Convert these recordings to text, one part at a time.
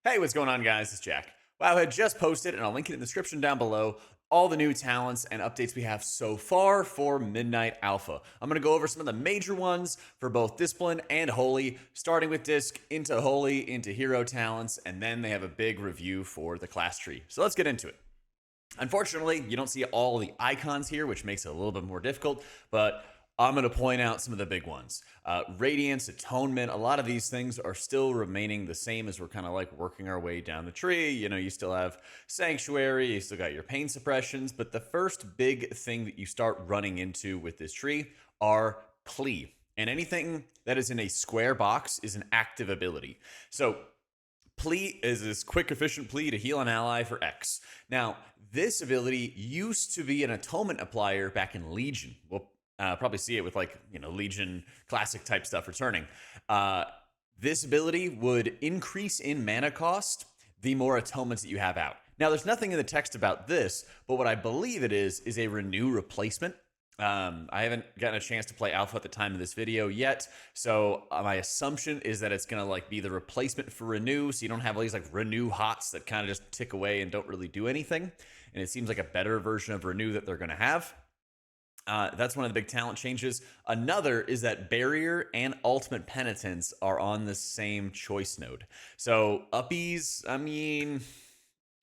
Hey, what's going on, guys? It's Jack. Wow, I had just posted, and I'll link it in the description down below, all the new talents and updates we have so far for Midnight Alpha. I'm going to go over some of the major ones for both Discipline and Holy, starting with Disc, into Holy, into Hero talents, and then they have a big review for the class tree. So let's get into it. Unfortunately, you don't see all the icons here, which makes it a little bit more difficult, but I'm going to point out some of the big ones. Radiance, Atonement, a lot of these things are still remaining the same as we're kind of like working our way down the tree. You know, you still have Sanctuary, you still got your pain suppressions, but the first big thing that you start running into with this tree are Plea. And anything that is in a square box is an active ability. So Plea is this quick, efficient plea to heal an ally for X. Now, this ability used to be an atonement applier back in Legion. We'll probably see it with Legion classic type stuff returning. This ability would increase in mana cost the more atonements that you have out. Now, there's nothing in the text about this, but what I believe it is a renew replacement. I haven't gotten a chance to play Alpha at the time of this video yet, so my assumption is that it's going to be the replacement for Renew, so you don't have all these Renew HOTS that kind of just tick away and don't really do anything, and it seems like a better version of Renew that they're going to have. That's one of the big talent changes. Another is that Barrier and Ultimate Penitence are on the same choice node. So Uppies, I mean,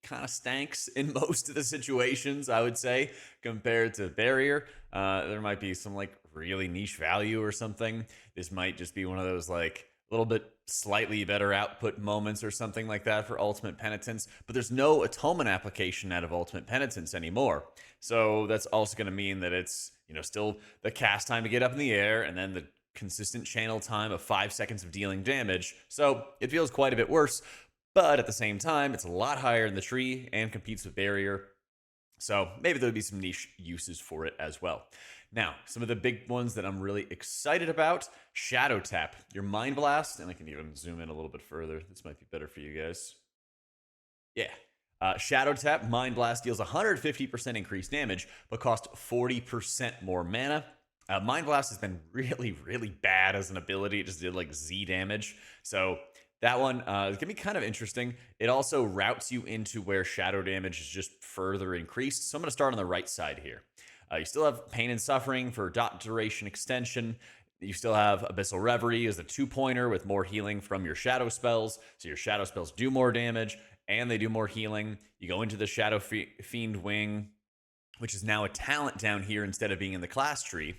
kind of stanks in most of the situations, I would say, compared to Barrier. There might be some really niche value or something. This might just be one of those a little bit slightly better output moments or something like that for Ultimate Penitence, but there's no atonement application out of Ultimate Penitence anymore. So that's also going to mean that it's, still the cast time to get up in the air and then the consistent channel time of 5 seconds of dealing damage. So it feels quite a bit worse, but at the same time, it's a lot higher in the tree and competes with Barrier. So maybe there'll be some niche uses for it as well. Now, some of the big ones that I'm really excited about: Shadow Tap, your Mind Blast, and I can even zoom in a little bit further. This might be better for you guys. Yeah. Shadow Tap, Mind Blast deals 150% increased damage, but costs 40% more mana. Mind Blast has been really, really bad as an ability. It just did Z damage. So that one is going to be kind of interesting. It also routes you into where shadow damage is just further increased. So I'm going to start on the right side here. You still have Pain and Suffering for dot duration extension. You still have Abyssal Reverie as a 2-pointer with more healing from your shadow spells. So your shadow spells do more damage and they do more healing. You go into the Shadow Fiend Wing, which is now a talent down here instead of being in the class tree.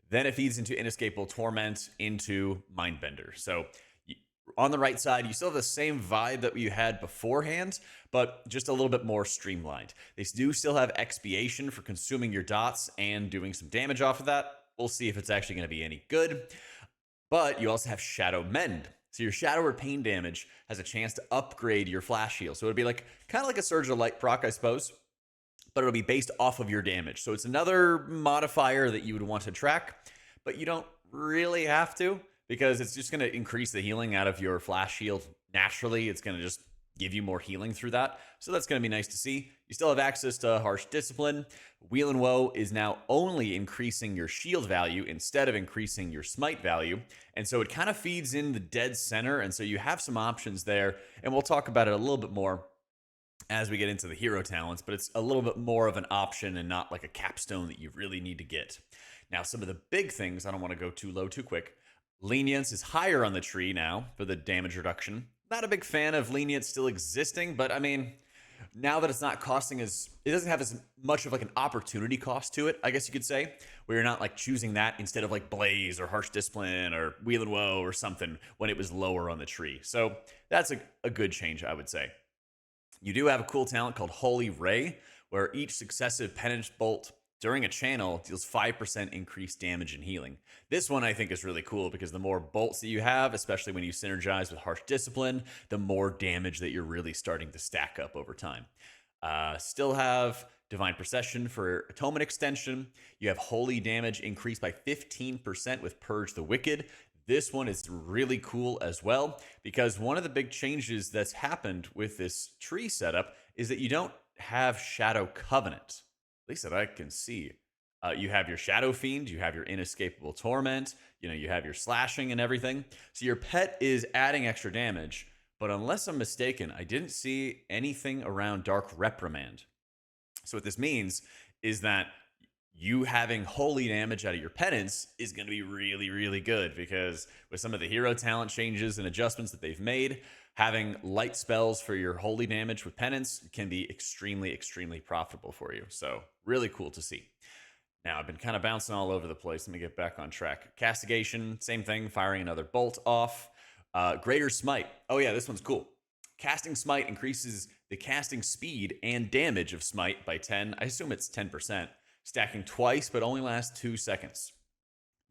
Then it feeds into Inescapable Torment, into Mindbender. So on the right side, you still have the same vibe that you had beforehand, but just a little bit more streamlined. They do still have Expiation for consuming your dots and doing some damage off of that. We'll see if it's actually going to be any good. But you also have Shadow Mend. So your Shadow or Pain damage has a chance to upgrade your flash heal. So it'd be kind of like a Surge of Light proc, I suppose, but it'll be based off of your damage. So it's another modifier that you would want to track, but you don't really have to, because it's just going to increase the healing out of your flash shield naturally. It's going to just give you more healing through that. So that's going to be nice to see. You still have access to Harsh Discipline. Wheel and Woe is now only increasing your shield value instead of increasing your smite value. And so it kind of feeds in the dead center. And so you have some options there. And we'll talk about it a little bit more as we get into the hero talents, but it's a little bit more of an option and not like a capstone that you really need to get. Now, some of the big things, I don't want to go too low too quick. Lenience is higher on the tree now for the damage reduction. Not a big fan of Lenience still existing, but I mean, now that it's not costing as, it doesn't have as much of an opportunity cost to it, I guess you could say, where you're not choosing that instead of Blaze or Harsh Discipline or Wheel and Woe or something when it was lower on the tree. So that's a good change, I would say. You do have a cool talent called Holy Ray, where each successive penance bolt during a channel deals 5% increased damage and healing. This one I think is really cool because the more bolts that you have, especially when you synergize with Harsh Discipline, the more damage that you're really starting to stack up over time. Still have Divine Procession for Atonement extension. You have Holy damage increased by 15% with Purge the Wicked. This one is really cool as well, because one of the big changes that's happened with this tree setup is that you don't have Shadow Covenant, at least that I can see. You have your Shadow Fiend, you have your Inescapable Torment, you have your slashing and everything. So your pet is adding extra damage, but unless I'm mistaken, I didn't see anything around Dark Reprimand. So what this means is that you having holy damage out of your penance is going to be really, really good, because with some of the hero talent changes and adjustments that they've made, having light spells for your holy damage with penance can be extremely, extremely profitable for you. So really cool to see. Now, I've been kind of bouncing all over the place. Let me get back on track. Castigation, same thing, firing another bolt off. Greater Smite. Oh yeah, this one's cool. Casting Smite increases the casting speed and damage of Smite by 10. I assume it's 10%. Stacking twice, but only lasts 2 seconds.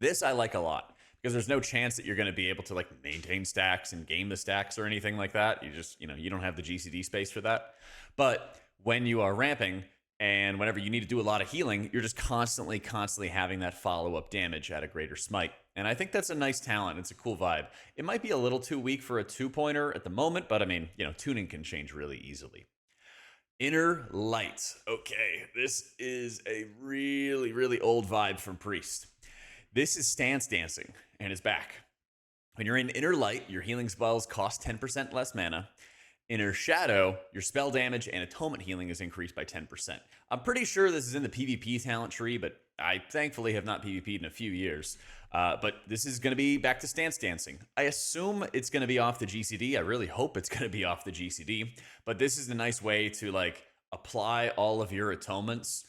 This I like a lot, because there's no chance that you're going to be able to like maintain stacks and game the stacks or anything like that. You just, you don't have the GCD space for that. But when you are ramping, and whenever you need to do a lot of healing, you're just constantly having that follow-up damage at a Greater Smite. And I think that's a nice talent. It's a cool vibe. It might be a little too weak for a 2-pointer at the moment, but I mean, tuning can change really easily. Inner Light. Okay, this is a really, really old vibe from Priest. This is Stance Dancing, and it's back. When you're in Inner Light, your healing spells cost 10% less mana. Inner Shadow, your spell damage and atonement healing is increased by 10%. I'm pretty sure this is in the PvP talent tree, but I thankfully have not PvP'd in a few years. But this is going to be back to Stance Dancing. I assume it's going to be off the GCD. I really hope it's going to be off the GCD. But this is a nice way to like apply all of your atonements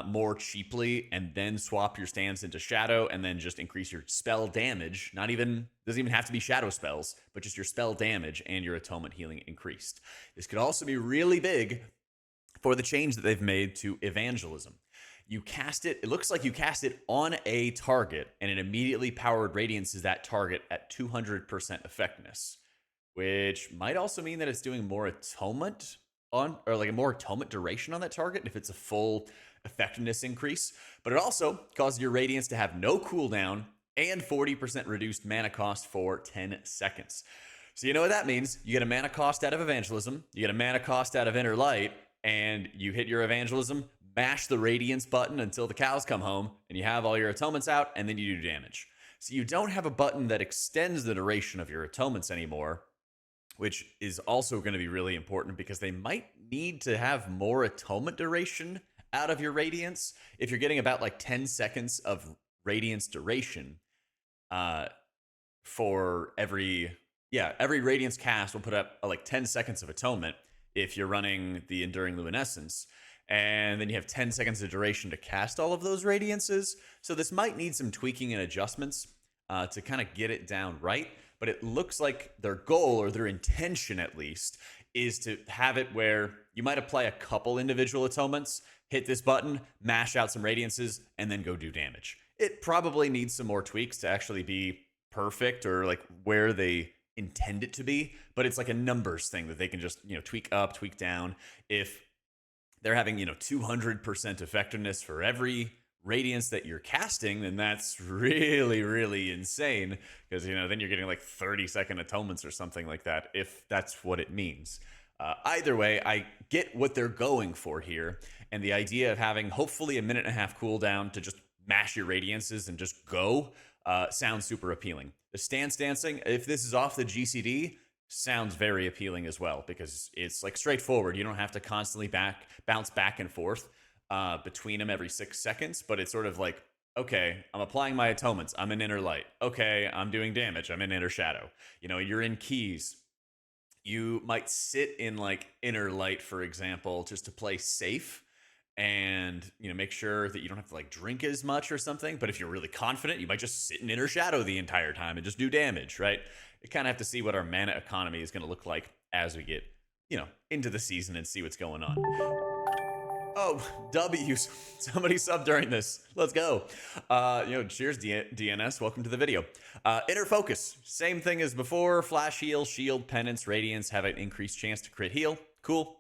more cheaply, and then swap your stance into Shadow, and then just increase your spell damage. Doesn't even have to be Shadow spells, but just your spell damage and your atonement healing increased. This could also be really big for the change that they've made to Evangelism. You cast it, it looks like you cast it on a target, and it immediately powered radiances that target at 200% effectiveness, which might also mean that it's doing more atonement on, or like a more atonement duration on that target if it's a full effectiveness increase. But it also causes your radiance to have no cooldown and 40% reduced mana cost for 10 seconds. So you know what that means? You get a mana cost out of Evangelism, you get a mana cost out of Inner Light, and you hit your Evangelism, mash the Radiance button until the cows come home, and you have all your atonements out, and then you do damage. So you don't have a button that extends the duration of your atonements anymore, which is also going to be really important, because they might need to have more atonement duration out of your Radiance. If you're getting about like 10 seconds of Radiance duration for every Radiance cast will put up like 10 seconds of atonement if you're running the Enduring Luminescence. And then you have 10 seconds of duration to cast all of those Radiances. So this might need some tweaking and adjustments to kind of get it down right. But it looks like their goal, or their intention at least, is to have it where you might apply a couple individual atonements, hit this button, mash out some Radiances, and then go do damage. It probably needs some more tweaks to actually be perfect, or like where they intend it to be, but it's like a numbers thing that they can just, tweak up, tweak down. If they're having, 200% effectiveness for every Radiance that you're casting, then that's really, really insane, because, then you're getting like 30-second atonements or something like that, if that's what it means. Either way, I get what they're going for here, and the idea of having hopefully a 1.5-minute cooldown to just mash your Radiances and just go sounds super appealing. The Stance Dancing, if this is off the GCD, sounds very appealing as well, because it's like straightforward. You don't have to constantly bounce back and forth between them every 6 seconds, but it's sort of like, okay, I'm applying my atonements, I'm in Inner Light. Okay, I'm doing damage, I'm in Inner Shadow. You're in keys. You might sit in like Inner Light, for example, just to play safe and make sure that you don't have to like drink as much or something. But if you're really confident, you might just sit in Inner Shadow the entire time and just do damage, right? You kind of have to see what our mana economy is going to look like as we get into the season and see what's going on. Oh, W's. Somebody sub during this. Let's go. Cheers, DNS. Welcome to the video. Inner Focus. Same thing as before. Flash heal, shield, penance, radiance have an increased chance to crit heal. Cool.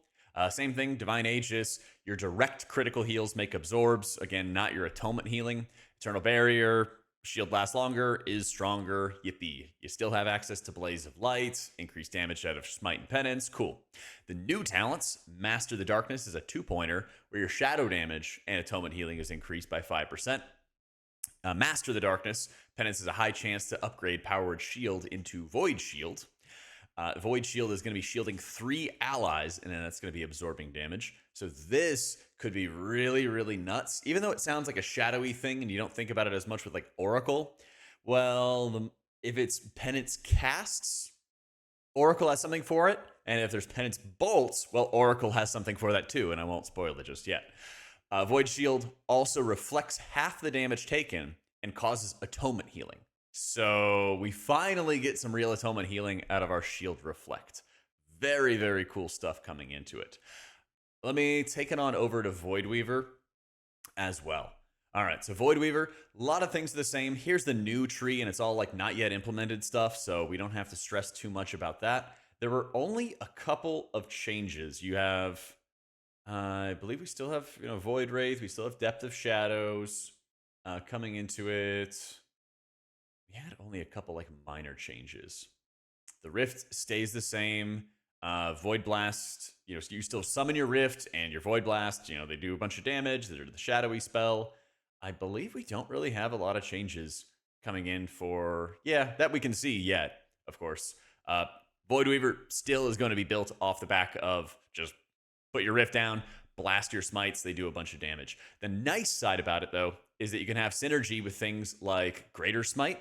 Same thing. Divine Aegis. Your direct critical heals make absorbs. Again, not your atonement healing. Eternal Barrier. Shield lasts longer, is stronger, yippee. You still have access to Blaze of Light, increased damage out of Smite and Penance, cool. The new talents, Master the Darkness is a 2-pointer, where your shadow damage and atonement healing is increased by 5%. Master the Darkness, Penance is a high chance to upgrade Powered Shield into Void Shield. Void Shield is going to be shielding 3 allies, and then that's going to be absorbing damage. So this could be really, really nuts. Even though it sounds like a shadowy thing and you don't think about it as much with like Oracle, well, if it's Penance casts, Oracle has something for it. And if there's Penance bolts, well, Oracle has something for that too, and I won't spoil it just yet. Void Shield also reflects half the damage taken and causes atonement healing. So we finally get some real atonement healing out of our Shield Reflect. Very, very cool stuff coming into it. Let me take it on over to Void Weaver as well. All right, so Void Weaver, a lot of things are the same. Here's the new tree, and it's all like not yet implemented stuff, so we don't have to stress too much about that. There were only a couple of changes. You have, I believe we still have, Void Wraith. We still have Depth of Shadows coming into it. We had only a couple like minor changes. The Rift stays the same. Void Blast, you still summon your Rift and your Void Blast. They do a bunch of damage. They're the shadowy spell. I believe we don't really have a lot of changes coming in for, that we can see yet, of course. Void Weaver still is going to be built off the back of just put your Rift down, blast your smites, they do a bunch of damage. The nice side about it, though, is that you can have synergy with things like Greater Smite,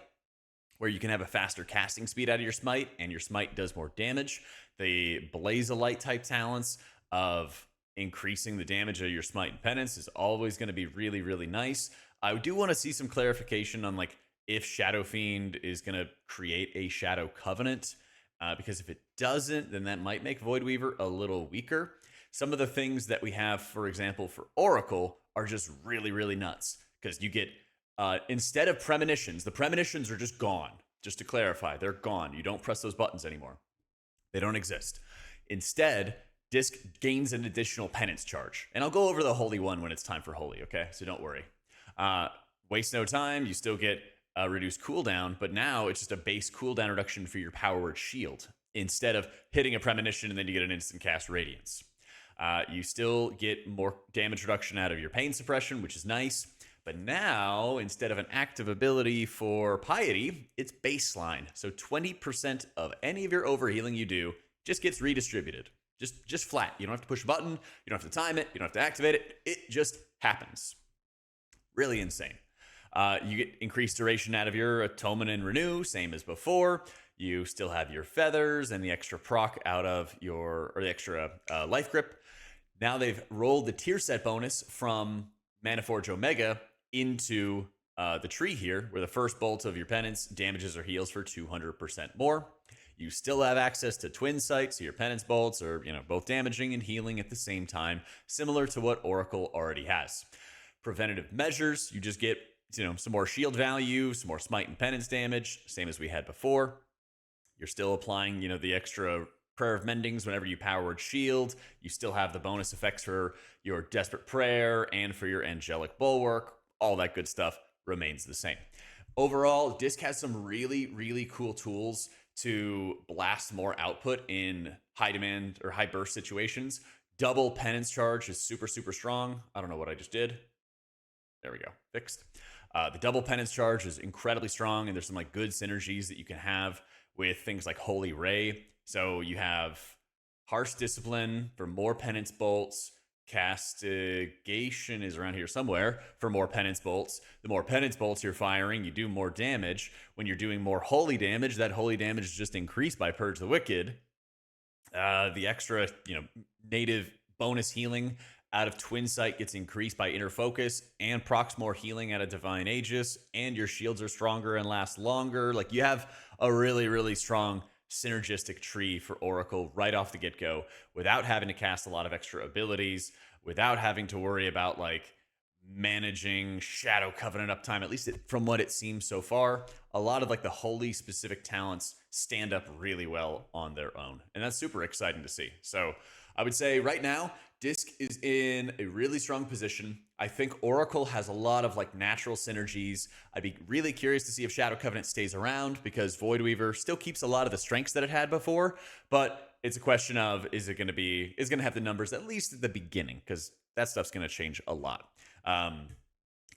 where you can have a faster casting speed out of your smite, and your smite does more damage. The Blaze of Light type talents of increasing the damage of your smite and penance is always going to be really, really nice. I do want to see some clarification on like if Shadow Fiend is going to create a Shadow Covenant, because if it doesn't, then that might make Void Weaver a little weaker. Some of the things that we have, for example, for Oracle are just really, really nuts, because you get instead of premonitions, the premonitions are just gone. Just to clarify, they're gone. You don't press those buttons anymore. They don't exist. Instead, Disc gains an additional penance charge. And I'll go over the Holy one when it's time for Holy, okay? So don't worry. Waste no time. You still get a reduced cooldown, but now it's just a base cooldown reduction for your Power Word Shield, instead of hitting a premonition and then you get an instant cast Radiance. You still get more damage reduction out of your Pain Suppression, which is nice. But now, instead of an active ability for Piety, it's baseline. So 20% of any of your overhealing you do just gets redistributed. Just flat. You don't have to push a button. You don't have to time it. You don't have to activate it. It just happens. Really insane. You get increased duration out of your Atonement and Renew, same as before. You still have your Feathers and the extra proc out of or the extra Life Grip. Now they've rolled the tier set bonus from Manaforge Omega into the tree here, where the first bolt of your penance damages or heals for 200% more. You still have access to Twin Sight, so your penance bolts are, both damaging and healing at the same time, similar to what Oracle already has. Preventative measures, you just get, some more shield value, some more smite and penance damage, same as we had before. You're still applying, the extra Prayer of Mendings whenever you Power Word Shield. You still have the bonus effects for your Desperate Prayer and for your Angelic Bulwark. All that good stuff remains the same. Overall, Disc has some really, really cool tools to blast more output in high demand or high burst situations. Double penance charge is super, super strong. I don't know what I just did. There we go. Fixed. The double penance charge is incredibly strong, and there's some like good synergies that you can have with things like Holy Ray. So you have Harsh Discipline for more penance bolts. Castigation is around here somewhere for more penance bolts. The more penance bolts you're firing, you do more damage. When you're doing more holy damage, that holy damage is just increased by Purge the Wicked. The extra, native bonus healing out of Twin Sight gets increased by Inner Focus, and procs more healing out of Divine Aegis, and your shields are stronger and last longer. Like, you have a really, really strong synergistic tree for Oracle right off the get-go, without having to cast a lot of extra abilities, without having to worry about like managing Shadow Covenant uptime. At least from what it seems so far, a lot of like the holy specific talents stand up really well on their own, and that's super exciting to see. So I would say right now Disc is in a really strong position. I think Oracle has a lot of like natural synergies. I'd be really curious to see if Shadow Covenant stays around, because Void Weaver still keeps a lot of the strengths that it had before, but it's a question of, is it going to have the numbers at least at the beginning, because that stuff's going to change a lot. A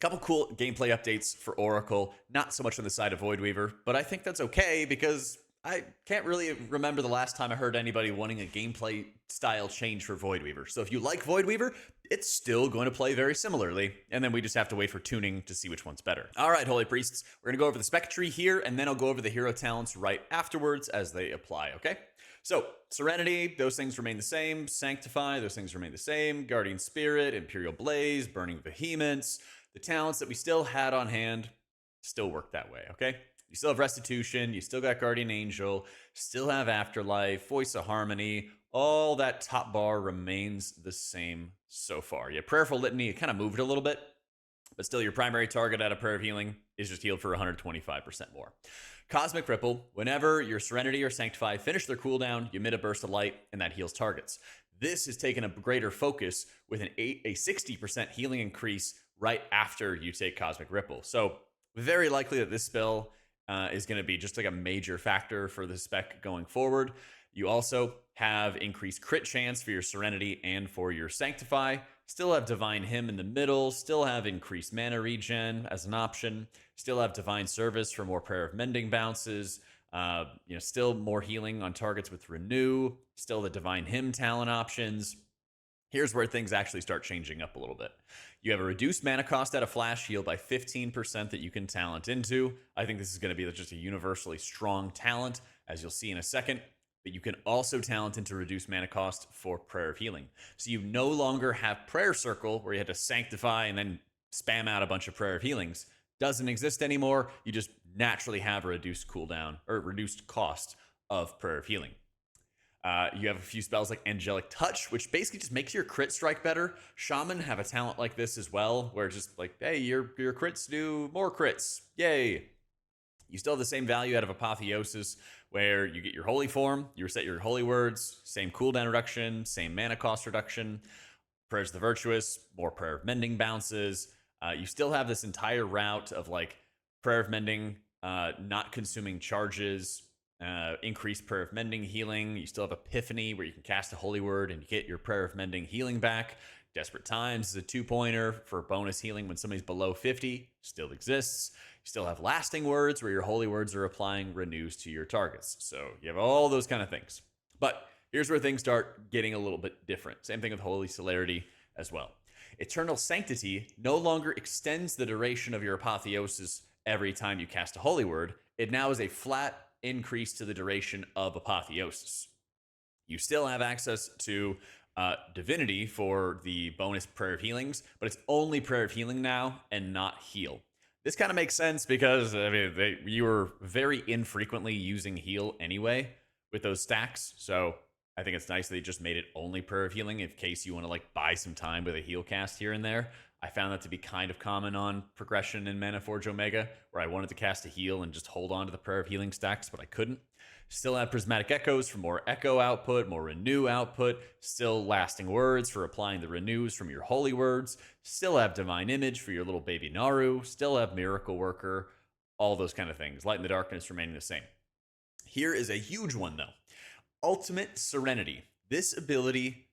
couple cool gameplay updates for Oracle, not so much on the side of Void Weaver, but I think that's okay, because I can't really remember the last time I heard anybody wanting a gameplay style change for Void Weaver. So if you like Void Weaver, it's still going to play very similarly, and then we just have to wait for tuning to see which one's better. All right, Holy Priests, we're going to go over the spec tree here, and then I'll go over the hero talents right afterwards as they apply, okay? So, Serenity, those things remain the same. Sanctify, those things remain the same. Guardian Spirit, Imperial Blaze, Burning Vehemence. The talents that we still had on hand still work that way, okay? You still have Restitution, you still got Guardian Angel, still have Afterlife, Voice of Harmony. All that top bar remains the same so far. Yeah, Prayerful Litany, it kind of moved a little bit, but still your primary target out of Prayer of Healing is just healed for 125% more. Cosmic Ripple, whenever your Serenity or Sanctify finish their cooldown, you emit a burst of light, and that heals targets. This is taken a greater focus with a 60% healing increase right after you take Cosmic Ripple. So very likely that this spell is going to be just like a major factor for the spec going forward. You also have increased crit chance for your Serenity and for your Sanctify. Still have Divine Hymn in the middle. Still have increased mana regen as an option. Still have Divine Service for more Prayer of Mending bounces. Still more healing on targets with Renew. Still the Divine Hymn talent options. Here's where things actually start changing up a little bit. You have a reduced mana cost at a flash heal by 15% that you can talent into. I think this is going to be just a universally strong talent, as you'll see in a second. But you can also talent into reduced mana cost for Prayer of Healing. So you no longer have Prayer Circle, where you had to sanctify and then spam out a bunch of Prayer of Healings. Doesn't exist anymore. You just naturally have a reduced cooldown, or reduced cost of Prayer of Healing. You have a few spells like Angelic Touch, which basically just makes your crit strike better. Shaman have a talent like this as well, where it's just like, hey, your crits do more crits. Yay. You still have the same value out of Apotheosis, where you get your Holy Form, you reset your Holy Words, same cooldown reduction, same mana cost reduction. Prayers of the Virtuous, more Prayer of Mending bounces. You still have this entire route of like Prayer of Mending, not consuming charges, increased Prayer of Mending healing. You still have Epiphany, where you can cast a Holy Word and get your Prayer of Mending healing back. Desperate Times is a 2-pointer for bonus healing when somebody's below 50. Still exists. You still have Lasting Words, where your Holy Words are applying renews to your targets. So you have all those kind of things. But here's where things start getting a little bit different. Same thing with Holy Celerity as well. Eternal Sanctity no longer extends the duration of your Apotheosis every time you cast a Holy Word. It now is a flat increase to the duration of Apotheosis. You still have access to Divinity for the bonus Prayer of Healings, but it's only Prayer of Healing now and not Heal. This kind of makes sense because you were very infrequently using Heal anyway with those stacks, so I think it's nice that they just made it only Prayer of Healing in case you want to like buy some time with a heal cast here and there. I found that to be kind of common on progression in Manaforge Omega, where I wanted to cast a heal and just hold on to the Prayer of Healing stacks, but I couldn't. Still have Prismatic Echoes for more Echo output, more Renew output. Still Lasting Words for applying the Renews from your Holy Words. Still have Divine Image for your little baby Naru. Still have Miracle Worker. All those kind of things. Light in the Darkness remaining the same. Here is a huge one, though. Ultimate Serenity. This ability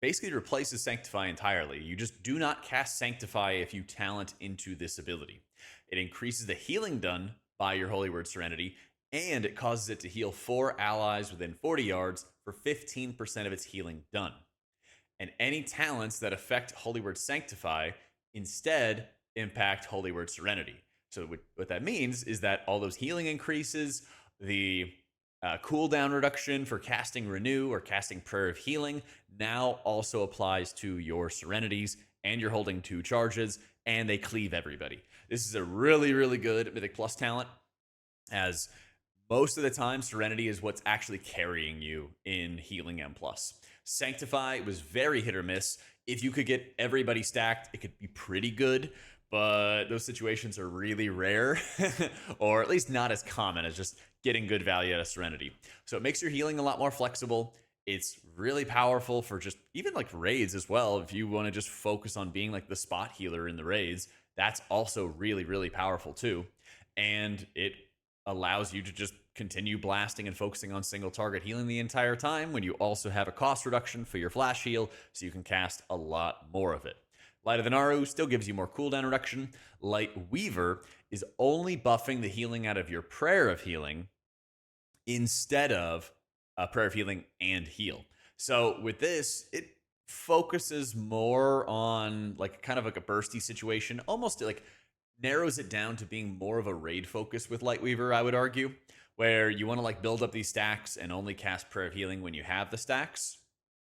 basically replaces Sanctify entirely. You just do not cast Sanctify if you talent into this ability. It increases the healing done by your Holy Word Serenity, and it causes it to heal 4 allies within 40 yards for 15% of its healing done. And any talents that affect Holy Word Sanctify instead impact Holy Word Serenity. So what that means is that all those healing increases, the cooldown reduction for casting Renew or casting Prayer of Healing now also applies to your Serenities, and you're holding 2 charges, and they cleave everybody. This is a really, really good Mythic Plus talent, as most of the time Serenity is what's actually carrying you in Healing M+. Sanctify was very hit or miss. If you could get everybody stacked, it could be pretty good, but those situations are really rare, or at least not as common as just getting good value out of Serenity. So it makes your healing a lot more flexible. It's really powerful for just even like raids as well. If you want to just focus on being like the spot healer in the raids, that's also really, really powerful too. And it allows you to just continue blasting and focusing on single target healing the entire time when you also have a cost reduction for your flash heal, so you can cast a lot more of it. Light of the Naru still gives you more cooldown reduction. Light Weaver is only buffing the healing out of your Prayer of Healing instead of Prayer of Healing and Heal. So with this, it focuses more on like kind of like a bursty situation, almost like narrows it down to being more of a raid focus with Lightweaver, I would argue, where you want to like build up these stacks and only cast Prayer of Healing when you have the stacks.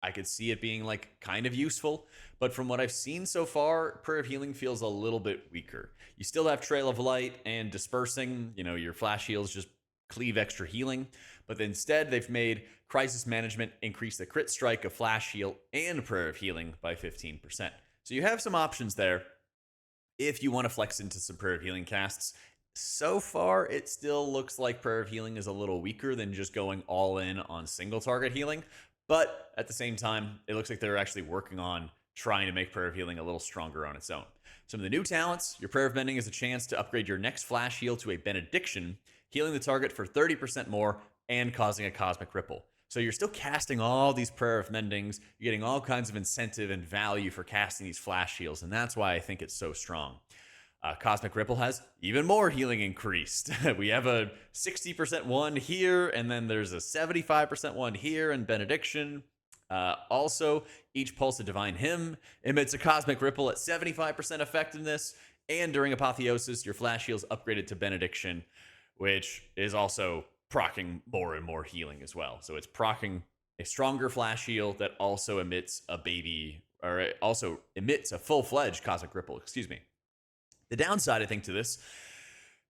I could see it being like kind of useful, but from what I've seen so far, Prayer of Healing feels a little bit weaker. You still have Trail of Light and Dispersing, you know, your flash heals just cleave extra healing, but instead they've made Crisis Management increase the crit strike of Flash Heal and Prayer of Healing by 15%. So you have some options there if you want to flex into some Prayer of Healing casts. So far, it still looks like Prayer of Healing is a little weaker than just going all in on single target healing. But at the same time, it looks like they're actually working on trying to make Prayer of Healing a little stronger on its own. Some of the new talents, your Prayer of Mending is a chance to upgrade your next flash heal to a Benediction, healing the target for 30% more and causing a Cosmic Ripple. So you're still casting all these Prayer of Mendings, you're getting all kinds of incentive and value for casting these flash heals, and that's why I think it's so strong. Cosmic Ripple has even more healing increased. We have a 60% one here, and then there's a 75% one here in Benediction. Also, each Pulse of Divine Hymn emits a Cosmic Ripple at 75% effectiveness, and during Apotheosis, your flash heal's upgraded to Benediction, which is also proccing more and more healing as well. So it's proccing a stronger flash heal that also emits a baby, or it also emits a full-fledged Cosmic Ripple, excuse me. The downside, I think, to this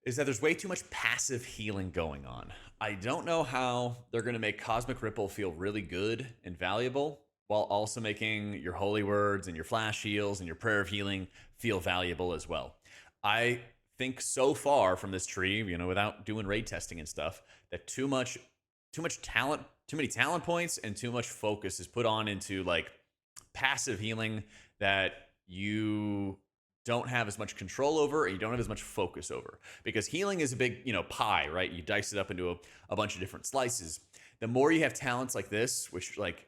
is that there's way too much passive healing going on. I don't know how they're going to make Cosmic Ripple feel really good and valuable while also making your Holy Words and your Flash Heals and your Prayer of Healing feel valuable as well. I think so far from this tree, you know, without doing raid testing and stuff, that too much talent, too many talent points and too much focus is put on into like passive healing that you don't have as much control over, and you don't have as much focus over, because healing is a big, you know, pie, right? You dice it up into a bunch of different slices. The more you have talents like this, which like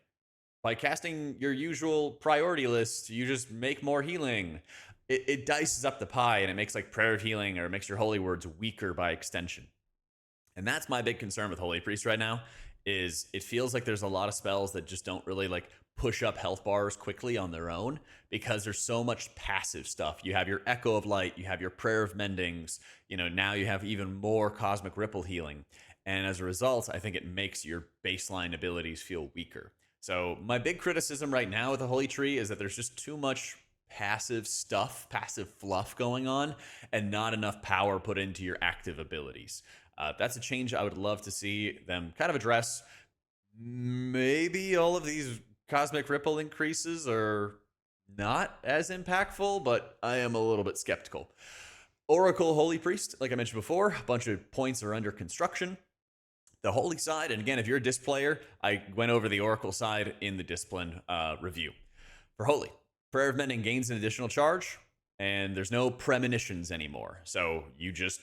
by casting your usual priority list, you just make more healing. It dices up the pie, and it makes like Prayer of Healing, or it makes your Holy Words weaker by extension. And that's my big concern with Holy Priest right now, is it feels like there's a lot of spells that just don't really like push up health bars quickly on their own, because there's so much passive stuff. You have your Echo of Light, you have your Prayer of Mendings, you know, now you have even more Cosmic Ripple healing. And as a result, I think it makes your baseline abilities feel weaker. So my big criticism right now with the Holy Tree is that there's just too much passive stuff, passive fluff going on, and not enough power put into your active abilities. That's a change I would love to see them kind of address. Maybe all of these Cosmic Ripple increases are not as impactful, but I am a little bit skeptical. Oracle Holy Priest, like I mentioned before, a bunch of points are under construction. The Holy side, and again, if you're a Disc player, I went over the Oracle side in the Discipline review. For Holy, Prayer of Mending gains an additional charge, and there's no premonitions anymore. So you just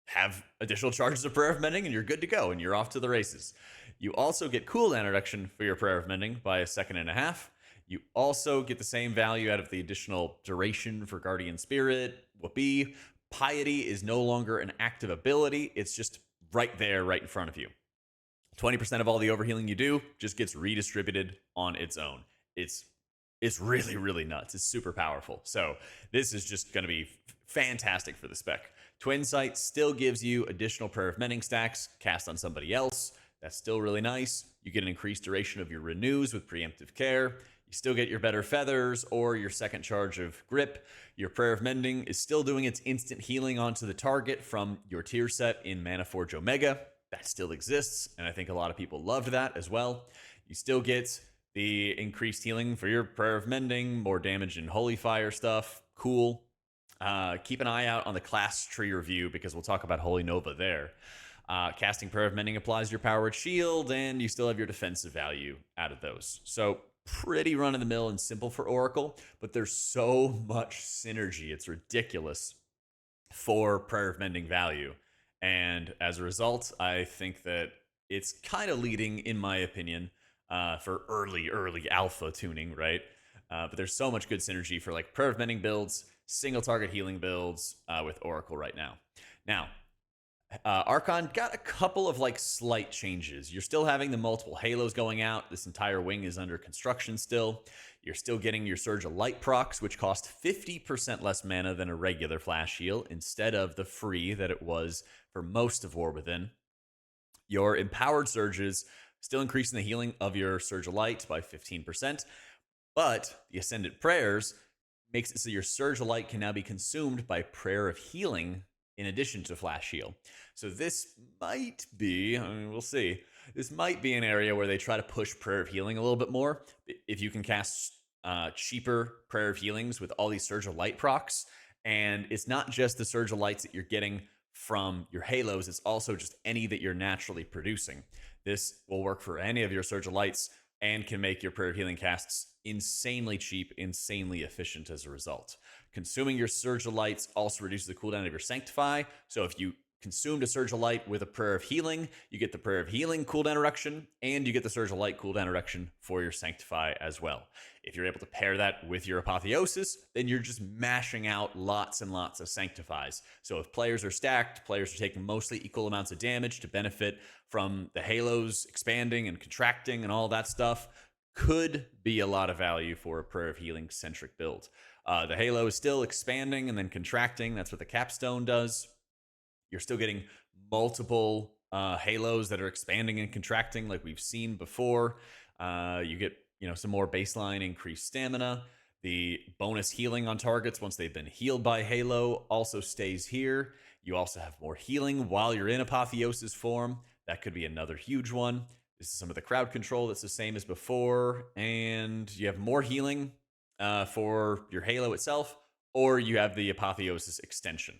have additional charges of Prayer of Mending, and you're good to go, and you're off to the races. You also get cooldown reduction for your Prayer of Mending by 1.5 seconds. You also get the same value out of the additional duration for Guardian Spirit. Whoopee. Piety is no longer an active ability. It's just right there, right in front of you. 20% of all the overhealing you do just gets redistributed on its own. It's really, really nuts. It's super powerful. So this is just going to be fantastic for the spec. Twin Sight still gives you additional Prayer of Mending stacks cast on somebody else. That's still really nice. You get an increased duration of your renews with Preemptive Care. You still get your Better Feathers or your second charge of Grip. Your Prayer of Mending is still doing its instant healing onto the target from your tier set in Manaforge Omega. That still exists, and I think a lot of people loved that as well. You still get the increased healing for your Prayer of Mending, more damage in Holy Fire stuff. Cool. Keep an eye out on the class tree review, because we'll talk about Holy Nova there. Casting Prayer of Mending applies your Powered Shield, and you still have your defensive value out of those. So pretty run-of-the-mill and simple for Oracle, but there's so much synergy. It's ridiculous for Prayer of Mending value. And as a result, I think that it's kind of leading, in my opinion, for early alpha tuning, right? But there's so much good synergy for like Prayer of Mending builds, single target healing builds with Oracle right now. Now, Archon got a couple of like slight changes. You're still having the multiple halos going out. This entire wing is under construction still. You're still getting your Surge of Light procs, which cost 50% less mana than a regular Flash Heal instead of the free that it was for most of War Within. Your Empowered Surges still increasing the healing of your Surge of Light by 15%, but the Ascendant Prayers makes it so your Surge of Light can now be consumed by Prayer of Healing in addition to Flash Heal. So this might be, I mean, we'll see. This might be an area where they try to push Prayer of Healing a little bit more. If you can cast cheaper Prayer of Healings with all these Surge of Light procs, and it's not just the Surge of Lights that you're getting from your halos, it's also just any that you're naturally producing. This will work for any of your Surge of Lights and can make your Prayer of Healing casts insanely cheap, insanely efficient as a result. Consuming your Surge of Lights also reduces the cooldown of your Sanctify. So if you consumed a Surge of Light with a Prayer of Healing, you get the Prayer of Healing cooldown reduction, and you get the Surge of Light cooldown reduction for your Sanctify as well. If you're able to pair that with your Apotheosis, then you're just mashing out lots and lots of Sanctifies. So if players are stacked, players are taking mostly equal amounts of damage to benefit from the halos expanding and contracting and all that stuff, could be a lot of value for a Prayer of Healing centric build. The halo is still expanding and then contracting. That's what the capstone does. You're still getting multiple halos that are expanding and contracting like we've seen before. You get some more baseline increased stamina. The bonus healing on targets once they've been healed by halo also stays here. You also have more healing while you're in Apotheosis form. That could be another huge one. This is some of the crowd control that's the same as before. And you have more healing for your halo itself, or you have the Apotheosis extension.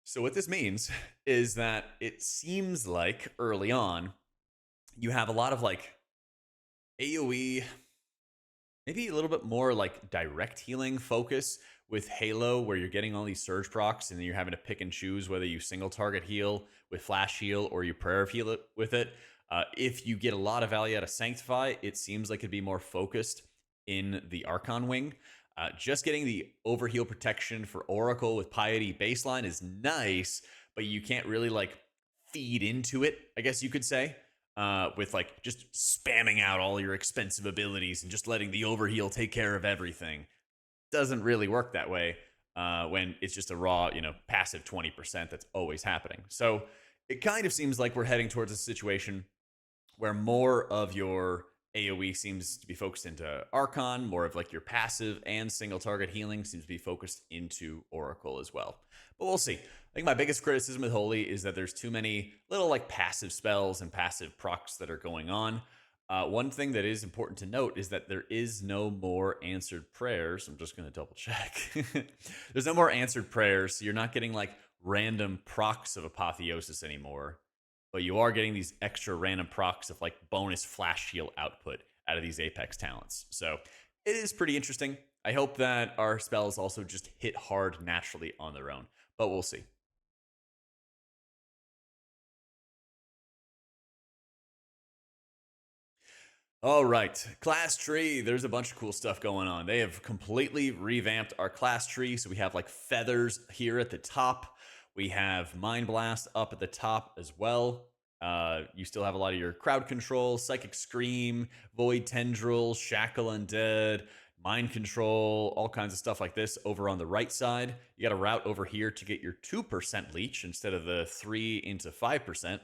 So what this means is that it seems like early on, you have a lot of like AoE, maybe a little bit more like direct healing focus with Halo, where you're getting all these surge procs and then you're having to pick and choose whether you single target heal with Flash Heal or you Prayer of Heal it with it. If you get a lot of value out of Sanctify, it seems like it'd be more focused in the Archon wing. Just getting the overheal protection for Oracle with Piety baseline is nice, but you can't really like feed into it, I guess you could say, with like just spamming out all your expensive abilities and just letting the overheal take care of everything. Doesn't really work that way when it's just a raw, passive 20% that's always happening. So it kind of seems like we're heading towards a situation where more of your AoE seems to be focused into Archon, more of like your passive and single target healing seems to be focused into Oracle as well. But we'll see. I think my biggest criticism with Holy is that there's too many little like passive spells and passive procs that are going on. One thing that is important to note is that there is no more answered prayers. I'm just going to double check. There's no more answered prayers, so you're not getting like random procs of Apotheosis anymore. But you are getting these extra random procs of like bonus Flash Heal output out of these Apex talents. So it is pretty interesting. I hope that our spells also just hit hard naturally on their own, but we'll see. All right, class tree. There's a bunch of cool stuff going on. They have completely revamped our class tree. So we have like feathers here at the top. We have Mind Blast up at the top as well. You still have a lot of your crowd control, Psychic Scream, Void Tendril, Shackle Undead, Mind Control, all kinds of stuff like this over on the right side. You got a route over here to get your 2% leech instead of the 3 into 5%.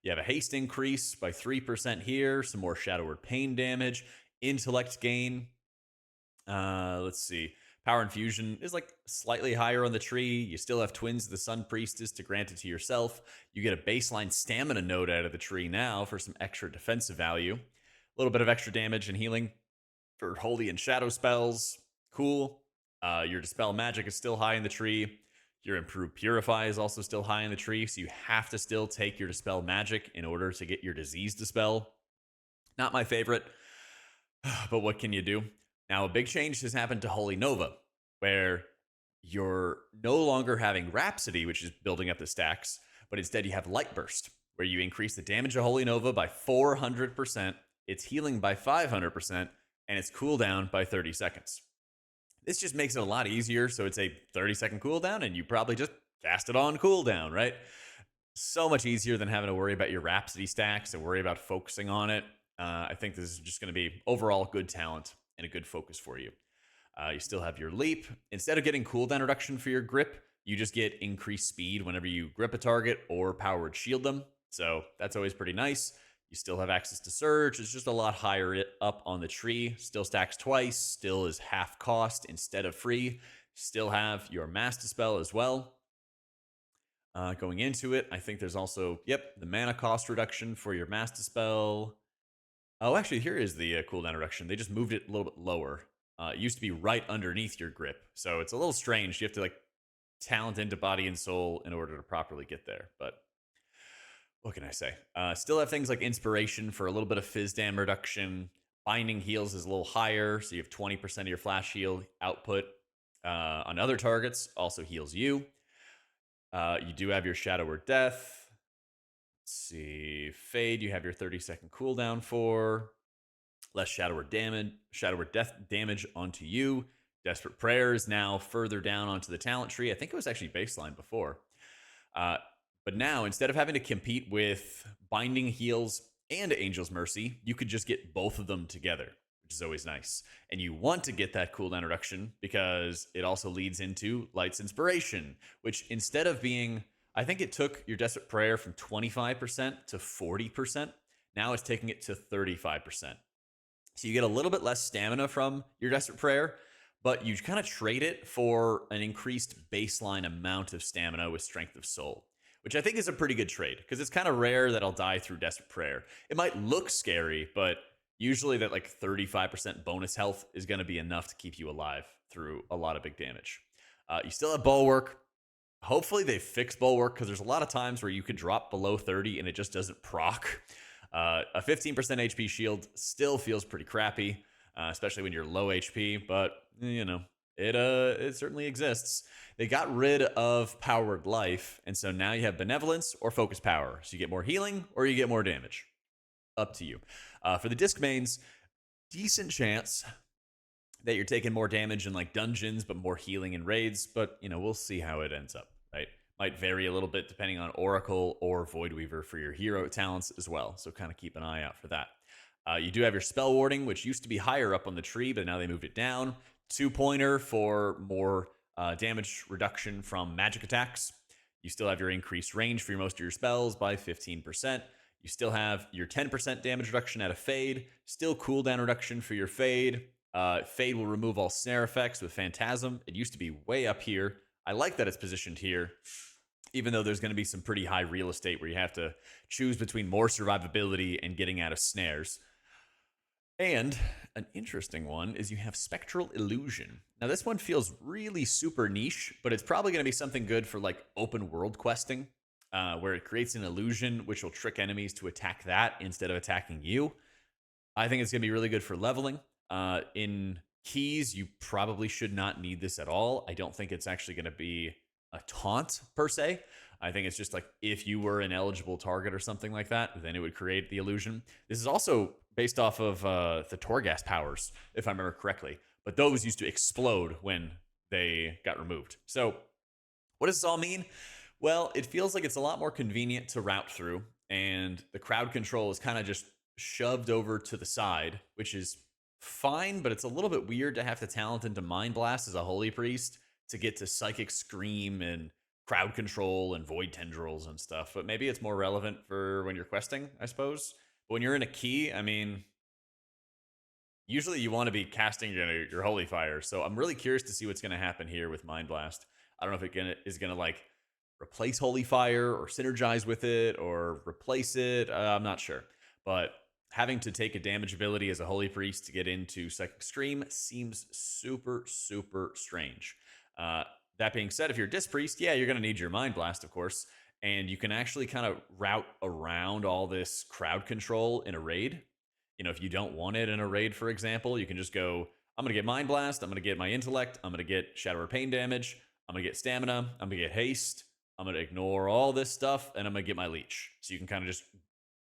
You have a haste increase by 3% here, some more Shadow Word Pain damage, intellect gain. Let's see. Power Infusion is like slightly higher on the tree. You still have Twins of the Sun Priestess to grant it to yourself. You get a baseline stamina node out of the tree now for some extra defensive value. A little bit of extra damage and healing for Holy and Shadow spells. Cool. Your Dispel Magic is still high in the tree. Your Improved Purify is also still high in the tree, so you have to still take your Dispel Magic in order to get your Disease Dispel. Not my favorite, but what can you do? Now, a big change has happened to Holy Nova, where you're no longer having Rhapsody, which is building up the stacks, but instead you have Light Burst, where you increase the damage of Holy Nova by 400%, its healing by 500%, and its cooldown by 30 seconds. This just makes it a lot easier, so it's a 30-second cooldown, and you probably just cast it on cooldown, right? So much easier than having to worry about your Rhapsody stacks and worry about focusing on it. I think this is just going to be overall good talent and a good focus for you. You still have your leap. Instead of getting cooldown reduction for your grip, you just get increased speed whenever you grip a target or powered shield them. So that's always pretty nice. You still have access to surge. It's just a lot higher up on the tree. Still stacks twice. Still is half cost instead of free. Still have your Mass Dispel as well. Going into it, I think there's also, the mana cost reduction for your Mass Dispel. Oh, actually, here is the cooldown reduction. They just moved it a little bit lower. It used to be right underneath your grip. So it's a little strange. You have to like talent into body and soul in order to properly get there. But what can I say? Still have things like inspiration for a little bit of fizz dam reduction. Binding heals is a little higher. So you have 20% of your flash heal output on other targets. Also heals you. You do have your Shadow or Death. Let's see. Fade, you have your 30-second cooldown for. Less Shadow or Death damage onto you. Desperate Prayer is now further down onto the talent tree. I think it was actually baseline before. But now, instead of having to compete with Binding Heals and Angel's Mercy, you could just get both of them together, which is always nice. And you want to get that cooldown reduction because it also leads into Light's Inspiration, which instead of being, I think it took your Desperate Prayer from 25% to 40%. Now it's taking it to 35%. So you get a little bit less stamina from your Desperate Prayer, but you kind of trade it for an increased baseline amount of stamina with Strength of Soul, which I think is a pretty good trade because it's kind of rare that I'll die through Desperate Prayer. It might look scary, but usually that like 35% bonus health is going to be enough to keep you alive through a lot of big damage. You still have Bulwark. Hopefully they fix Bulwark because there's a lot of times where you could drop below 30 and it just doesn't proc. A 15% HP shield still feels pretty crappy, especially when you're low HP, but you know, it certainly exists. They got rid of Powered Life, and so now you have Benevolence or Focus Power. So you get more healing or you get more damage. Up to you. For the disc mains, decent chance that you're taking more damage in like dungeons, but more healing in raids, but you know, we'll see how it ends up, right? Might vary a little bit depending on Oracle or Voidweaver for your hero talents as well. So kind of keep an eye out for that. You do have your Spell Warding, which used to be higher up on the tree, but now they moved it down. 2-pointer for more damage reduction from magic attacks. You still have your increased range for most of your spells by 15%. You still have your 10% damage reduction at a Fade. Still cooldown reduction for your Fade. Fade will remove all snare effects with Phantasm. It used to be way up here. I like that it's positioned here, even though there's going to be some pretty high real estate where you have to choose between more survivability and getting out of snares. And an interesting one is you have Spectral Illusion. Now this one feels really super niche, but it's probably going to be something good for like open world questing, where it creates an illusion which will trick enemies to attack that instead of attacking you. I think it's going to be really good for leveling. In keys, you probably should not need this at all. I don't think it's actually going to be a taunt per se. I think it's just like if you were an eligible target or something like that, then it would create the illusion. This is also based off of the Torghast powers, if I remember correctly. But those used to explode when they got removed. So what does this all mean? Well, it feels like it's a lot more convenient to route through, and the crowd control is kind of just shoved over to the side, which is fine, but it's a little bit weird to have to talent into Mind Blast as a Holy Priest to get to Psychic Scream and crowd control and Void Tendrils and stuff. But maybe it's more relevant for when you're questing, I suppose. But when you're in a key, I mean, usually you want to be casting your Holy Fire. So I'm really curious to see what's going to happen here with Mind Blast. I don't know if it is going to like replace Holy Fire or synergize with it or replace it. I'm not sure. But having to take a damage ability as a Holy Priest to get into Psychic Scream seems super, super strange. That being said, if you're a Disc Priest, yeah, you're going to need your Mind Blast, of course. And you can actually kind of route around all this crowd control in a raid. You know, if you don't want it in a raid, for example, you can just go, I'm going to get Mind Blast, I'm going to get my Intellect, I'm going to get Shadow or Pain damage, I'm going to get Stamina, I'm going to get Haste, I'm going to ignore all this stuff, and I'm going to get my Leech. So you can kind of just,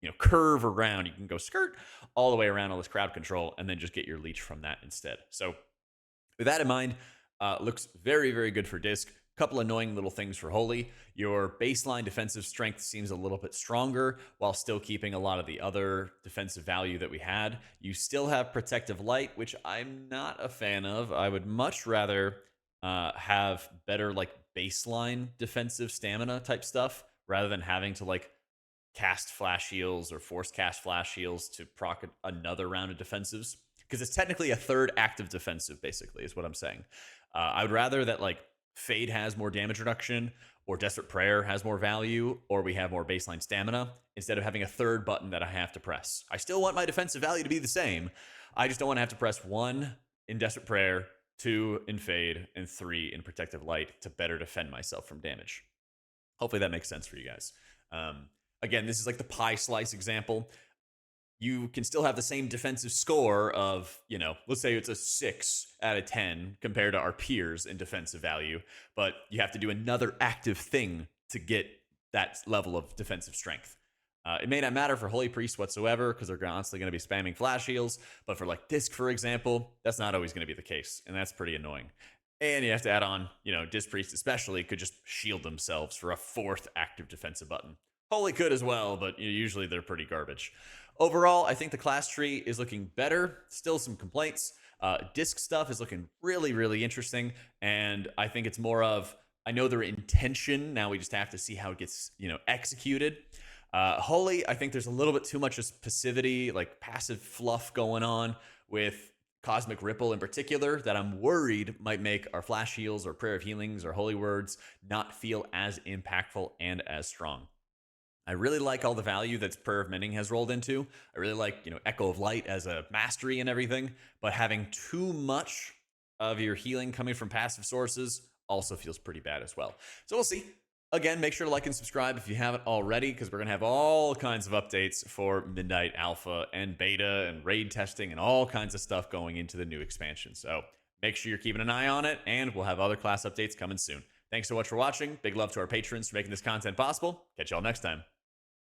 you know, curve around. You can go skirt all the way around all this crowd control and then just get your Leech from that instead. So with that in mind, looks very, very good for Disc. Couple annoying little things for Holy. Your baseline defensive strength seems a little bit stronger while still keeping a lot of the other defensive value that we had. You still have Protective Light, which I'm not a fan of. I would much rather have better like baseline defensive stamina type stuff rather than having to like cast flash heals or force cast flash heals to proc another round of defensives, because it's technically a third active defensive basically is what I'm saying. I would rather that like Fade has more damage reduction, or Desperate Prayer has more value, or we have more baseline stamina, instead of having a third button that I have to press. I still want my defensive value to be the same. I just don't want to have to press 1 in Desperate Prayer, 2 in Fade, and 3 in Protective Light to better defend myself from damage. Hopefully that makes sense for you guys. Again, this is like the pie slice example. You can still have the same defensive score of, you know, let's say it's a 6 out of 10 compared to our peers in defensive value, but you have to do another active thing to get that level of defensive strength. It may not matter for Holy Priest whatsoever because they're constantly going to be spamming flash heals, but for like Disc, for example, that's not always going to be the case, and that's pretty annoying. And you have to add on, you know, Disc Priest especially could just shield themselves for a 4th active defensive button. Holy could as well, but usually they're pretty garbage. Overall, I think the class tree is looking better. Still some complaints. Disc stuff is looking really, really interesting, and I think it's more of, I know their intention, now we just have to see how it gets, you know, executed. Holy, I think there's a little bit too much passivity, like passive fluff going on with Cosmic Ripple in particular, that I'm worried might make our flash heals or prayer of healings or holy words not feel as impactful and as strong. I really like all the value that Prayer of Mending has rolled into. I really like, you know, Echo of Light as a mastery and everything, but having too much of your healing coming from passive sources also feels pretty bad as well. So we'll see. Again, make sure to like and subscribe if you haven't already, because we're going to have all kinds of updates for Midnight Alpha and Beta and raid testing and all kinds of stuff going into the new expansion. So make sure you're keeping an eye on it, and we'll have other class updates coming soon. Thanks so much for watching. Big love to our patrons for making this content possible. Catch y'all next time.